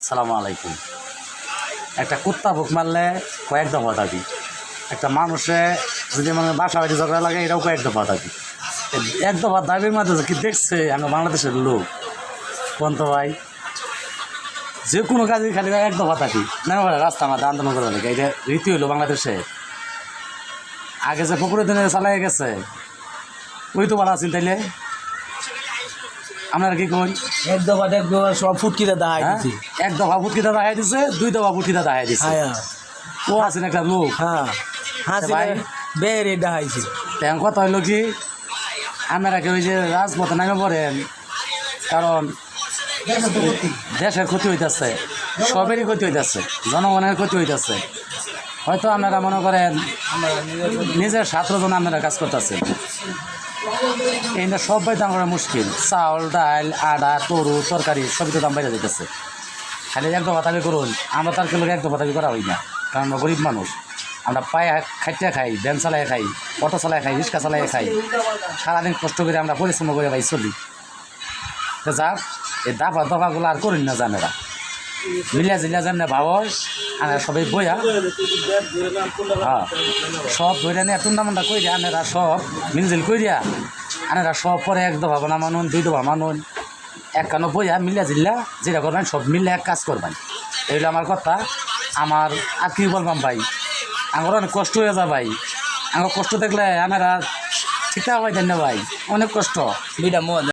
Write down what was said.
সালামু আলাইকুম। একটা কুত্তা ভুক মারলে কয়েক দফা দাবি, একটা মানুষে যদি মানে বাসা বাড়ি ঝগড়া লাগে এটাও কয়েক দফা দাবি। এক দফা দাবির মাধ্যমে কি দেখছে আমরা বাংলাদেশের লোক কোন তো ভাই, যে কোনো কাজে খালি এক দফা দাবি না রাস্তা আমাদের আন্দোলন করা লাগে। এটা রীতি হইলো বাংলাদেশে। আগে যে ফকরুদ্দিন দিনে চালাই গেছে ওই তো ভালো আছেন, তাইলে আপনারা কি কই? এক দফা সব ফুটকিতে দাঁড়াই দিছি। এক দফা ফুটকিটা দেখাই দিছে, দুই দফা ফুটকিটা দেখাই দিছে। ও আছেন একটা লোক, হ্যাঁ ভাই বেড়ে দাঁড়াইছি। তেমন কথা হইলো কি, আপনারা কি ওই যে রাজপথে নামে পড়েন, কারণ দেশের ক্ষতি হইতেছে, সবেরই ক্ষতি হইতেছে, জনগণের ক্ষতি হইতেছে। হয়তো আপনারা মনে করেন নিজের ছাত্র জন্য আপনারা কাজ করতেছেন, এইটা সবাই দাম করা মুশকিল। চাউল, ডাল, আটা, তরু, তরকারি সবই তো দাম বেড়ে যেতেছে। খালি এক দফা দাবি করুন, আমরা তার লোক এক দফা দাবি করা হই না, কারণ আমরা গরিব মানুষ। আমরা পায়ে খাইতে খাই, ভ্যান চালাই খাই, অটো চালাই খাই, রিক্সা চালাই খাই, সারাদিন কষ্ট করে আমরা পরিশ্রম করে ভাই চলি। তো যাক, এই দাফা দফাগুলো আর করুন না জানেরা, মিলিয়া জিলিয়া জানে ভাব আর সবাই বইয়া হ্যাঁ সব ধরে নিয়ে টুর্নামেন্টটা কই দিয়া আনেরা সব মিলজিল কই দিয়া আনেরা সব পরে এক দফা না মানুন, দুই দফা মানুন, এক কানো বইয়া মিলিয়া জিল্লা যেটা করবেন সব মিললে এক কাজ করবেন। এইগুলো আমার কথা। আমার আর কি বলবাম ভাই, আমার অনেক কষ্ট হয়ে যা ভাই। আমার কষ্ট দেখলে আনেরা ঠিক আছে ভাই, ধন্যবাদ ভাই, অনেক কষ্ট। দুইটা মদ